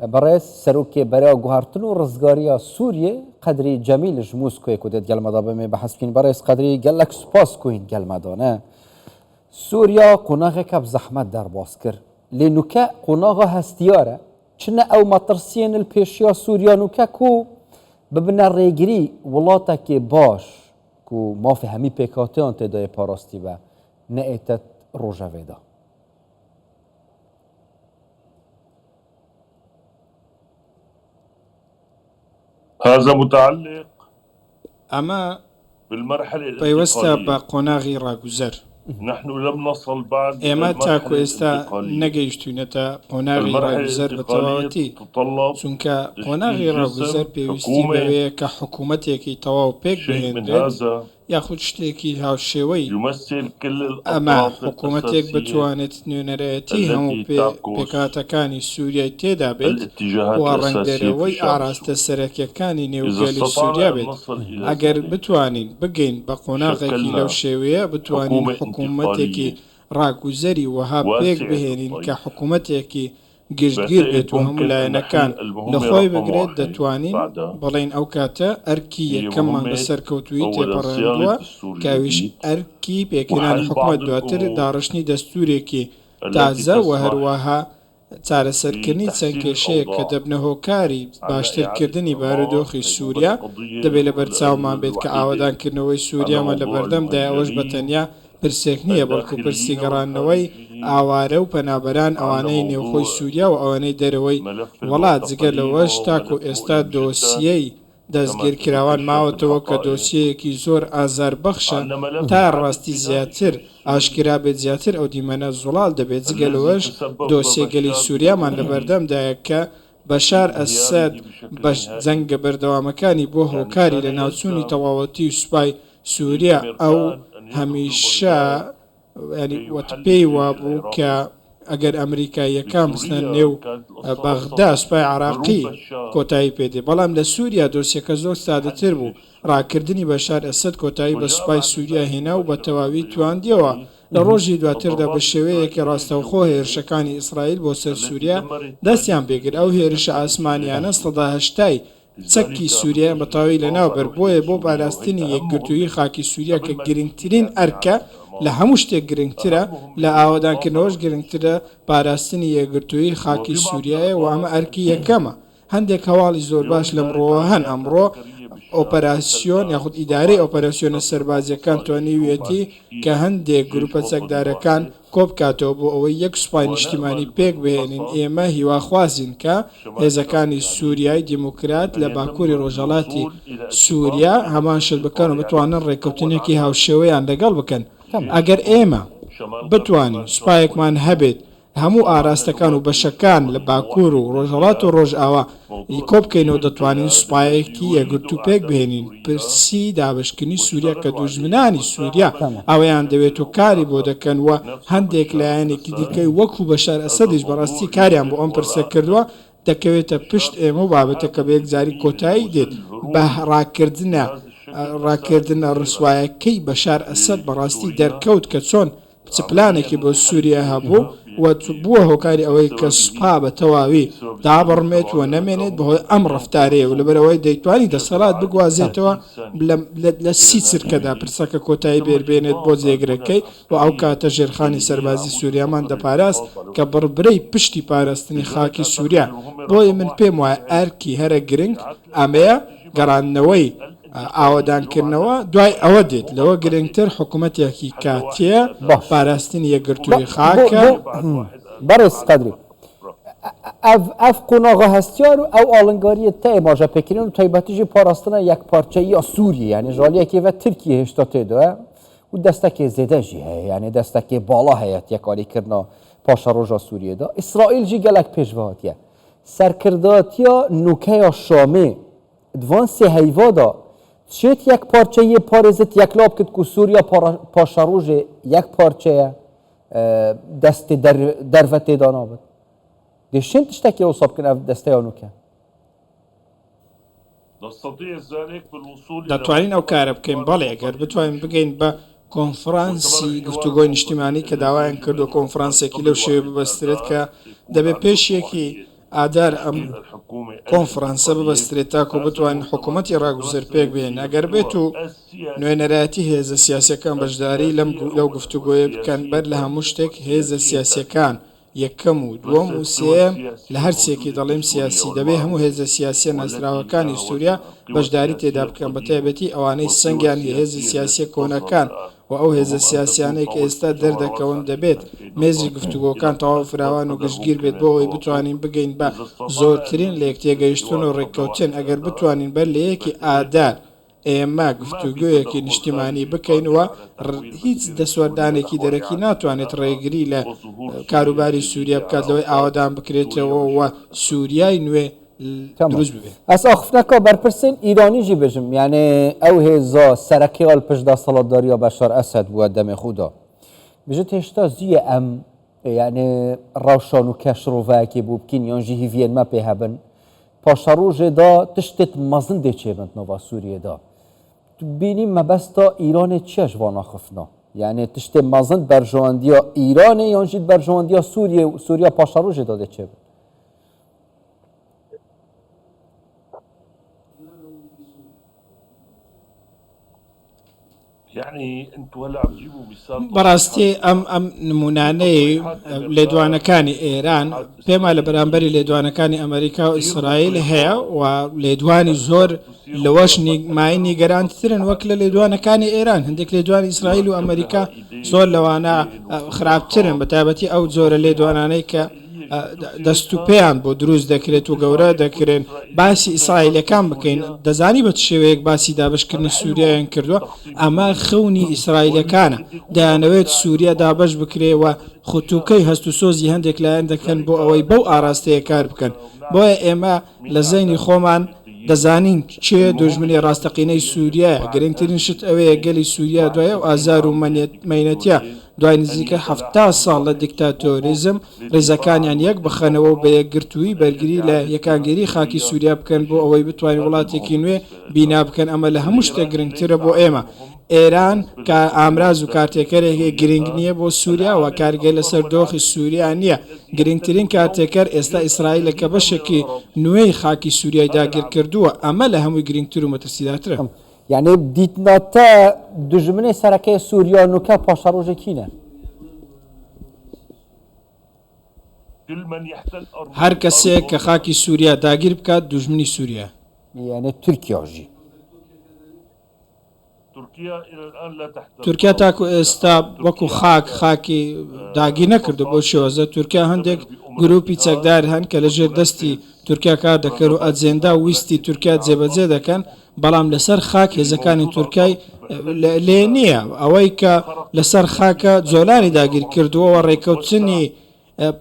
برای سروکی برای گوهرتن و رزگاری سوریه قدری جمیلش موسکوی کودت گل مدابه می بحث کن برای قدری گلک سپاس کوین گل مدانه سوریا قناغ کب زحمت در باز کر لنوکه قناغ هستیاره چنه او مطرسین الپیشیا سوریا نوکه کو ببنه ریگری ولاتا که باش کو ما في همي پیکاته انت دای پاراستی و نه ایتت روژه ویدا هذا متعلق أما بالمرحلة بيوستا الانتقالية. بقناغي راغوزر نحن لم نصل بعد إلى ئێمە تاکو المرحلة ئێستا الانتقالية. نەگەیشتوونەتە قۆناغی المرحلة ڕاگوزەر الانتقالية بەتەواوەتی تتطلب چونکە قۆناغی تشكيل ڕاگوزەر جسم پێویستی حكومة بەوەیە کە حکوومەتێکی تەواو پێک شيء من بهێنرێت هذا یاخود شتێکی هاوشێوەی يمثل كل ئەمە الأطراف حکوومەتێک الأساسية بتوانێت نوێنەرەتی هەموو التي تعكس پێکاتەکانی سووریای تێدا بێت الاتجاهات و الأساسية في ڕەنگدەرەوەی الشعب ئاراستە سەرەکیەکانی إذا نێوگەلی استطعنا سووریا أن بێت نصل إلى ئەگەر ذلك بتوانین بگەین بە قۆناغێکی لەو شێوەیە بتوانین حكومة حکوومەتێکی انتقالية ڕاگوزەری وەها پێک واسعة بهێنین کە الطيف. حکوومەتێکی گشتگیر بێت و هەموو ممكن أن لایەنەکان نحل المهمة لەخۆی رقم بگرێت واحد دەتوانین بعدها بەڵێن ئەو کاتە ئەرکی هي یەکەممان مهمة بەسەرکەوتووی أولا تێپەڕاندووە صياغة دستور کاویش جديد ئەرکی پێکێنانی وحل حکوومەت بعض دواتر الأمور داڕشتنی دەستورێکی التي تازە و تسمح هەروەها چارەسەرکردنی چەند کێشەیە کە دەبنە هۆکاری باشترکردنی بارودۆخی سووریا دەبێت لە بەرچاومان بێت کە ئاوادانکردنەوەی سووریامان لە بەردەمدا ئەوەش بەتەنیا پرسێک نییە بەڵکو پرسی گەڕانەوەی ئاوارە و پەنابەران ئەوانەی نێوخۆی سووریا و ئەوانەی دەرەوەی وڵات جگە لەوەش تاکو ئێستا دۆسیەی دەستگیرکراوان ماوەتەوە کە دۆسیەیەکی زۆر ئازاربەخشە تا ڕاستی زیاتر ئاشکرا بێت زیاتر ئەو دیمەنە زوڵال دەبێت جگە لەوەش دۆسیێگەلی سووریامان لە بەردەمدایە کە بەشار ئەسەد بە جەنگە بەردەوامەکانی بۆ هۆکاری لە ناوچوونی تەواوەتی و سوپای سووریا ئەو هەمیشە وەتپێی وابوو کە ئەگەر ئەمریکاییەکان بستە نێو بەغدا سوپای عراقی کۆتایی پێدێ بەڵام لە سووریا دۆسیەکە زۆر سادەتر بوو ڕاکردنی بەشار ئەسەد کۆتایی بە سوپای سووریا هێنا و بە تەواوی تواندیەوە لە ڕۆژی دواتردا بە شێوەیەکی ڕاستەوخۆ هێرشەکانی ئیسرائیل بۆ سەر سووریا دەستیان پێگر ئەو هێرشە ئاسمانیانە سەدا هەشتای چەکی سووریا بەتاوی لەناو بەربۆیە بۆ پاراستنی یەکگرتووی خاکی سووریا کە گرنگترین ئەرکە لە هەموو شتێک گرنگترە لە ئاوادانکردنەوەش گرنگترە پاراستنی یەکگرتووی خاکی سووریایە و ئەمە ئەرکی یەکەمە هەندێک هەواڵی زۆر باش لەمڕۆوە هەن ئەمڕۆ ئۆپەراسیۆن یاخود ئیدارەی ئۆپەراسیۆنە سەربازیەکان توانیویەتی کە هەندێک گروپە چەکدارەکان کۆبکاتەوە بۆ ئەوەی یەک سوپای نیشتیمانی پێک بهێنین ئێمە هیواخوازین کە هێزەکانی سووریای دیموکرات لە باکووری ڕۆژهەڵاتی سووریا هەمان شت بکەن و بتوانن ڕێکەوتنێکی هاوشێوەیان لەگەڵ بکەن ئەگەر ئێمە بتوانین سوپایەکمان هەبێت هەموو ئاراستەکان و بەشەکان لە باکوور و ڕۆژهەڵات و ڕۆژئاوا کۆبکەینەوە دەتوانین سوپایەکی یەکگرتو پێک بهێنین پرسی دابشکردنی سووریا کە دوژمنانی سووریا ئەوەیان دەوێت و کاری بۆ دەکەن وە هەندێک لایەنێکی دیکەی وەکو بەشار ئەسەدیش بەڕاستی کاریان بۆ ئەم پرسە کردووە دەکەوێتە پشت ئێمە و بابەتەکە بە یەکجاری کۆتایی دێت بە ڕاکردنە ڕسوایەکەی بەشار ئەسەد بەڕاستی دەرکەوت کە چۆن پلانێکی بۆ سووریا هەبوو و بووە هۆکاری ئەوەی کە سوپا بە تەواوی دابڕمێت و نەمێنێت بەهۆی ئەم ڕفتارەیە و لەبەرەوەی دەیتوانی دەسەڵات بگوازێتەوە لە سی چرکەدا پرسەکە کۆتایی بێربێنێت بۆ جێگرەکەی و ئەو کاتە ژێرخانی سەربازی سووریامان دەپاراست کە بڕبرەی پشتی پاراستنی خاکی سووریا بۆیە من پێم وایە ئەرکی هەرە گرنگ ئەمەیە گەڕاندنەوەی ئاوادانکردنەوە دوای ئەوە دێت لەوە گرنگتر حکوومەتێکی کاتیە پاراستنی یەکگرتووی خاکە بەڕێز قەدری ئەف قۆناغە هەستیار و ئەو ئاڵنگاریە تا ئێماژە پێکردن و تایبەتیژی پاراستنە یەک پارچەیی یا سووریە یعنی ژالیەکی بە ترکیە هێشتا تێدایە و دەستەکێ زێدەژی هەیە یعنی دەستەکێ باڵا هەیەت یەکاریکردنا پاشە ڕۆژە سووریەدا ئیسرائیل جی گەلک پێشڤاتیە سەرکرداتیا نوکەیا شامێ دوانسێ هەیڤادا چێت یەک پارچەیە پارێزت یەکلاب کرد و سووریا پاشە ڕۆژێ یەک پارچەیە دەستی دەرڤە تێدا نابێت دێشێن تشتێکی ئەو سەبکن ئەف دەستەیان نوکە دەتوانین ئەو کارە بکەین بەڵێ ئەگەر بتوانین بگەین بە کۆنفرانسی گفتوگۆی نیشتیمانی کە داوایان کردو کۆنفرانسێکی لەو شێوە ببەسترێت کە دەبێت پێشێکی ئادار ئەم الحكومة کۆنفرانسە ببەسترێت تاکو بتوانین حکوومەتی ڕاگوزەر پێک بێن ئەگەر بێت و نوێنەرایەتی هێزە سیاسیەکان بەشداری لەو گفتوگۆیە بکەن بەر لە هەموو شتێک هێزە سیاسیەکان یەکەم و دووەم و سێم لە هەرچێکی دەڵێم سیاسی دەبێ هەموو هێزە سیاسیە ناسراوەکانی سووریا بەشداری تێدا بکەن بە تایبەتی ئەوانەی سەنگیان هێزی سیاسیە کۆنەکان و ئەو هێزە سیاسیانەی کە ئێستا دەردەکەون دەبێت مێزی گفتوگۆکان تەواو فراوان و گشتگیر بێت بۆ ئەوەی بتوانین بگەین بە زۆرترین لە یەکتێگەیشتن و ڕێککەوتن ئەگەر بتوانین بەر لە یەکی ئادار ئێمە گفتوگویەکی نیشتیمانی بکەینەوە هیچ دەسوەردانێکی دەرەکی ناتوانێت ڕێگری لە کاروباری سووریا بکات لەوەی ئاوادان بکرێتەوە و سووریای نوێ دروست ببێت. ئەس ئاخفنەکە بەرپرسین ئیرانیژی بژم یعنی ئەو هێزا سەرەکیڵ پشدا سەڵاتداریە بەشار ئەسەد بووە دەمێ خودا بژێت هێشتا زیە ئەم یعنی ڕەوشان و کەشڕۆڤایەکی بوو بکەین یانژی هیڤێنمە پێ هەبن پاشە ڕۆژێدا تشتێت مەزن دێچێبنەوە سووریەدا بینیم مەبەستا ئیرانێ چێش واناخفنا یعنی تشتێ مەزن بەرژەوەندیە ئیرانێ یانژیت بەرژەوەندیە سووریا پاشە ڕۆژێدا دەچێبن. بەڕاستی ئەم نمونانەی لێدوانەکانی ئێران پێما لە بەرامبەری لێدوانەکانی ئەمریکا و ئیسرائیل هەیە و لێدوانی زۆر لەوەش مای نیگەرانترن وەک لە لێدوانەکانی ئێران هەندێک لێدوانی ئیسرائیل و ئەمریکا زۆر لەوانە خراپترن بە تایبەتی ئەو جۆرە لێدوانانەی کە دەست و پێیان بۆ دروست دەکرێت و گەورە دەکرێن باسی ئیسرائیلەکان بکەین دەزانی بە شێوەیەک باسی دابشکردن سووریایان کردووە ئەمە خەونی ئیسرائیلەکانە دەیانەوێت سووریا دابش بکرێەوە خوتوکەی هەست و سۆزی هەندێک لایەن دەکەن بۆ ئەوەی بەو ئاراستەیە کار بکەن بۆیە ئێمە لە زەینی خۆمان دەزانین چێ دژمنی ڕاستەقینەی سووریایە گرنگترین شت ئەوەیە گەلی سووریا دوایە و ئازار و مەینەتیە دوای نزیکە 70 ساڵ لە دیکتاتۆریزم ڕێزەکانیان یەک بخەنەوە و بە یەکگرتووی بەرگری لە یەکانگەری خاکی سووریا بکەن بۆ ئەوەی بتوانین وڵاتێکی نوێ بینا بکەن ئەمە لە هەموو شتێک گرنگترە بۆ ئێمە ئێران کە ئامراز و کارتێکەرێکی گرنگ نییە بۆ سووریا و کارگەی لەسەر دۆخی سووریا نییە گرنگترین کارتێکەر ئێستا ئیسرائیلە کە بەشێکی نوێی خاکی سووریای داگیر کردووە ئەمە لە هەمووی گرنگتر و مەترسیداترە یعنی دیتناتە دژمنی سەرەکەی سووریا نوکە پاشە ڕۆژێکینە هەر کەسێک کە خاکی سووریا داگیر بکات دژمنی سووریا یعنی تورکیاژی تورکیا تاکو ئێستا وەکو خاکی داگیر نەکردو بۆ شێوەزە تورکیا هەندێک گروپی چەکدار هەن کە لەژێر دەستی تورکیا کار دەکەن و ئەجێندا ویستی تورکیا جێبەجێ دەکەن بەڵام لەسەر خاک هێزەکانی تورکای لێ نییە ئەوەی کە لەسەر خاکە جۆلانی داگیر کردووە ڕێکەوتنی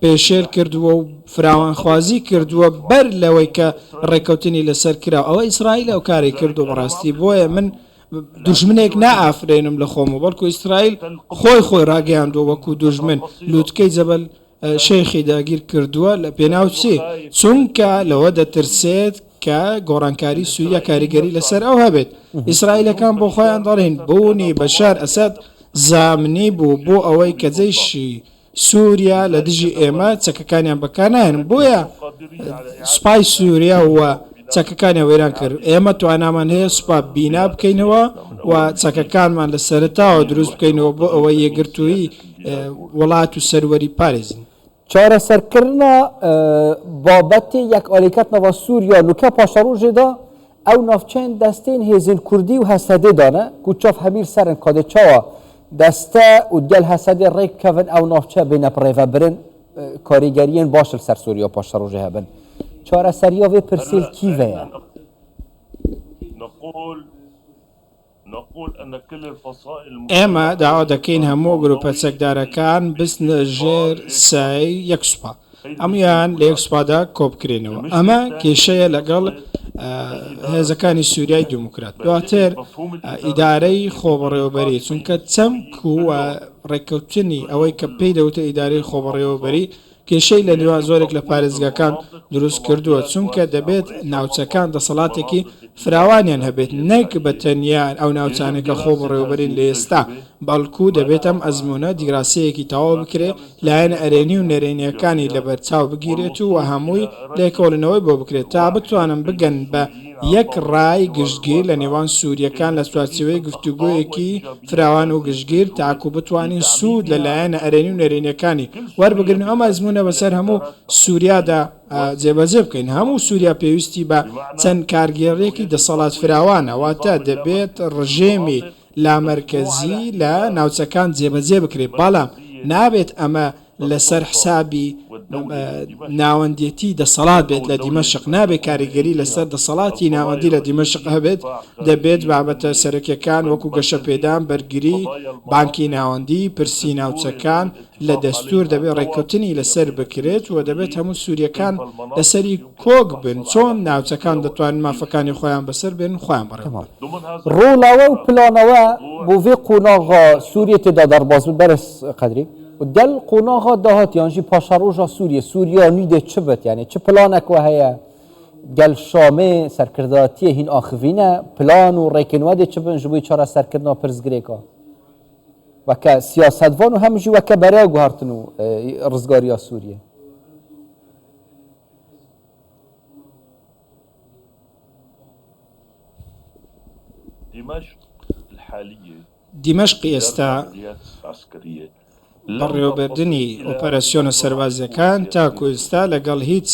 پێشێل کردووە و فراوانخوازی کردووە بەر لەوەی کە ڕێکەوتنی لەسەر کرا ئەوە ئیسرائیل ئەو کاری کردو بەڕاستی بۆیە من دژمنێک نائافرێنم لە خۆم و بەڵکو ئیسرائیل خۆی ڕاگەیاندووە وەکو دژمن لووتکەی جەبەل شەیخی داگیر کردووە لە پێناو چی چونکە لەوە دەترسێت کە گۆڕانکاری سووریا کاریگەری لەسەر ئەو هەبێت ئیسرائیلەکان بۆ خۆیان دەڵێن بوونی بەشار ئەسەد زامنی بوو بۆ ئەوەی کە جەیشی سووریا لە دژی ئێمە چەکەکانیان بەکارنایەن بۆیە سوپای سووریا وە چەکەکانی وەیران کرد ئێمە توانامان هەیە سوپا بینا بکەینەوە و چەکەکانمان لە سەرتاوە دروست بکەینەوە بۆ ئەوەی یەکگرتووی وڵات و سەروەری پارێزین چارەسەرکردنە بابەتی یەک ئالیکەتنەوە سووریا نوکە پاشە ڕۆژێدا ئەو ناوچەند دەستین هێزین کوردی و هەسەدێدانە کوچەف هەمیر سەرن کادێچاوە دەستە و گەل هەسەدێ ڕێککەون ئەو ناوچە بینە پڕێڤە برن کاریگەریان باشە سەر سووریا پاشە ڕۆژێ هەبن چارەسەریە وێ پرسیل کیڤەیە ئێمە داوا دەکەین هەموو گروپە چەکدارەکان بستنە ژێر سای یەک سوپا ئەمیان لە یەک سوپادا کۆبکرێنەوە ئەمە کێشەیە لەگەڵ هێزەکانی سووریای دموکرات دواتر ئیدارەی خۆبەڕێوەبەری چونکە چەمک و ڕێککەوتنی ئەوەی کە پێی دەوتە ئیدارەی خۆبەڕێوەبەری کێشەی لە نێوان زۆرێک لە پارێزگاکان دروست کردووە چونکە دەبێت ناوچەکان دەسەڵاتێکی فراوانیان هەبێت نەک بە تەنیا ئەو ناوچانێکە خۆ بڕێوەبەرین لە ئێستا بەڵکو دەبێت ئەم ئەزمونە دیگراسەیەکی تەواو بکرێت لایەن ئەرێنی و نەرێنیەکانی لەبەرچاو بگیرێت و هەمووی لێکۆڵنەوەی بۆ بکرێت تا بتوانن بگەن بە یەک ڕای گشتگیر لە نێوان سووریەکان لە چوارچێوەی گفتوگۆیەکی فراوان و گشتگیر تاکو بتوانین سوود لەلایەنە ئەرێنی و نەرێنیەکانی وەربگرن ئەم ئەزمونە بەسەر هەموو سووریادا جێبەجێ بکەین هەموو سووریا پێویستی بە چەند کارگێڕێکی دەسەڵات فراوانە واتە دەبێت ڕژێمی لامەرکەزی لە ناوچەکان جێبەجێ بکرێت بەڵام نابێت ئەمە لەسەر حسابی ناوەندێتی دەسەڵات بێت لە دیمەشق نابێت کاریگەری لەسەر دەسەڵاتی ناوەندی لە دیمەشق هەبێت دەبێت بابەتە سەرەکیەکان وەکو گەشە پێدان بەرگری بانکی ناوەندی پرسی ناوچەکان لە دەستور دەبێت ڕێککەوتنی لەسەر بکرێت و دەبێت هەموو سووریەکان لەسەری کۆک بن چۆن ناوچەکان دەتوانن مافەکانی خۆیان بەسەر بێن خۆیان بڕێن ڕۆڵاوە و پلانەوە بۆ vê qonağa Sûriye têda derbas bi beres qedrî û del qonağa dahatiyan jî paşaroja Sûriye Sûriya nû dê çi bit yani çi planek we heye gel Şamê serkirdatiye hîn axivîne plan û rêkên we dê çi bin ji bo çareserkirina pirsgirêka weke siyasetvan û hem jî weke bereya guhartin û rizgariya Sûriye دمشق الحالية دیمەشقی ئێستا عمليات عسكرية بەڕێوەبردننی ئۆپەراسیۆنە سەربازیەکان تاکو ئێستا لەگەڵ هیچ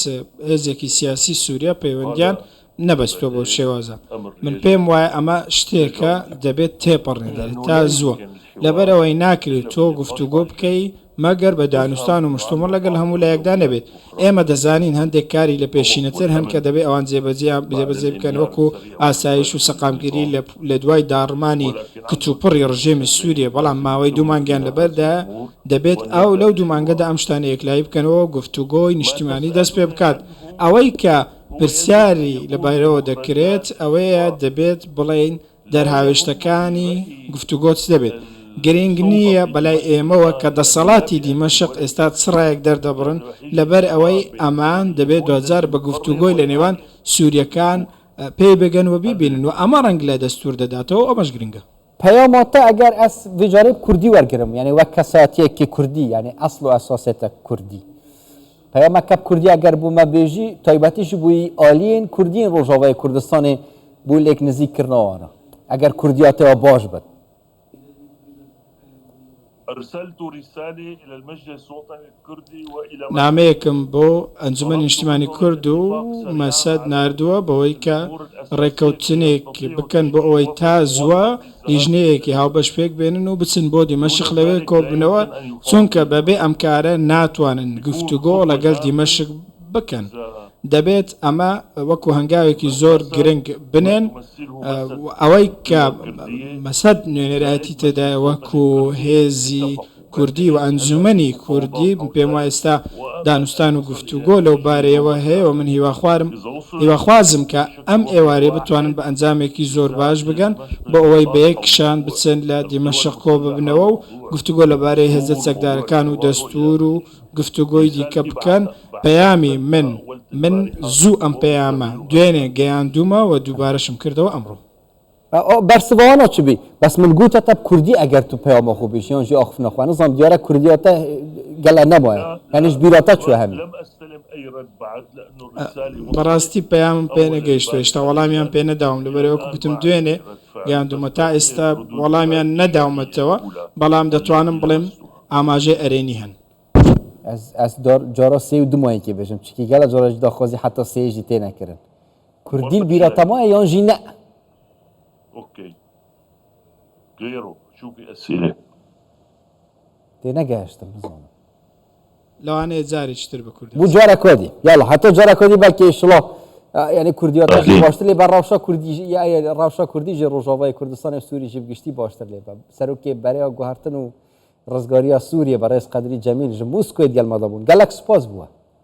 هێزێکی سیاسی سووریا پەیوەندیان نەبەستوە بۆ شێوازە من پێم وایە ئەمە شتێکە دەبێت تێپەڕێنێت تا زووە لەبەرەوەی ناکرێت تۆ گفتوگۆ بکەی مەگەر بە دانوستان و مشتومڕ لەگەڵ هەموو لایەکدا نەبێت ئێمە دەزانین هەندێک کاری لە پێشینەتر هەن کە دەبێت ئەوان جێبەجێ بکەن وەکو ئاسایش و سەقامگیری لە دوای داڕمانی کچوپڕی ڕژێمی سووریە بەڵام ماوەی دوو مانگیان لەبەردا دەبێت ئەو لەو دوو مانگەدا ئەم شتانە یەکلایی بکەنەوە گفتوگۆی نیشتیمانی دەست پێ بکات ئەوەی کە پرسیاری لەبارەوە دەکرێت ئەوەیە دەبێت بڵێن دەرهاوێشتەکانی گفتوگۆت دەبێت گرنگ نییە بەلای ئێمەوە کە دەسەڵاتی دیمەشق ئێستا چڕایەک دەردەبڕن لەبەر ئەوەی ئەمان دەبێت 2000 بە گفتوگۆی لە نێوان سووریەکان پێی بگەن و بیبینن و ئەمە ڕەنگ لە دەستور دەداتەوە ئەمەش گرنگە پەیاماتە ئەگەر ئەس vêjarê کوردی وەرگرم yani wek kesatiyekî Kurdî yani asl û esaseta Kurdî peyameke Kurdî eger bû me bêjî taybetî ji bo aliyên Kurdiyên Rojavayê Kurdistanê bû lêk nizîkkirina wan e eger Kurdiya te baş bit أرسلت رسالة إلى المجلس الوطني الكردي وإلى نامەیەکم بۆ ئەنجومەن نیشتیمانی کورد و مەسەد ناردووە بەوەی کە ڕێکەوتنێک بکەن بۆ ئەوەی تا زووە لیژنەیەکی هاوبەش پێک بێنن و بچن بۆ دیمەشق لەوێ کۆبنەوە چونکە بەبێ ئەم کارە ناتوانن گفتوگۆ لەگەڵ دیمەشق بکەن دەبێت ئەمە وەکو هەنگاوێکی زۆر گرنگ بنێن ئەوەی کە مەسەد نوێنەرایەتی تێدا وەکو هێزی کوردی و ئەنجومەنی کوردی پێم وایە ئێستا دانوستان و گفتوگۆ لەو بارەیەوە هەیە و من هیواخوازم کە ئەم ئێوارێ بتوانن بە ئەنجامێکی زۆر باش بگەن بۆ ئەوەی بە یەکشان بچن لە دیمەشق کۆ ببنەوە و گفتوگۆ لەبارەی هێزە چەکدارەکان و دەستور و گفتوگۆی دیکە بکەن پەیامی من زوو ئەم پەیامە دوێنێ گەیاندوومە و دووبارەشم کردەوە ئەمڕۆ برسوانە چ بی بس من گوتە کوردی ئەگەر تو پەیامە خۆ بێژی یان ژی ئاخف نەخوا نزانم دیارە کوردیاتە گەلە نەبووە یانیش بیراتە چوە هەمی لم أستلم أي رد بعد لأنه الرسالة بەڕاستی پەیامم پێ نەگەیشتوە هێشتا وەڵامیان پێ نەداوم لەبەرەوە گوتم دوێنێ گەیاندوومە تا ئێستا وەڵامیان نەداومەتەوە بەڵام دەتوانم بڵێم ئاماژەی ئەرێنی هەن ez cara sê û du mayekê bêjim çikî gela cara jî daxwazî heta sêyê jî tê nekirin Kurdî bîratemaye yan jî ne أوكي غيره شو في أسئلة tê negehiştim nizanim لەوانەیە جارێکی تر بە کوردی بû carek wedî yala heta carek wedî belkê şila yani Kurdiyata jî baştir lê ber rewşa Kurdî rewşa Kurdî ji Rojavayê Kurdistanê Sûrî jî giştî baştir lê be serokê bereya guhertin û rizgariya Sûriye berez Qedrî Cemîl ji Moskowê gelmeda bûn gelek spas bûye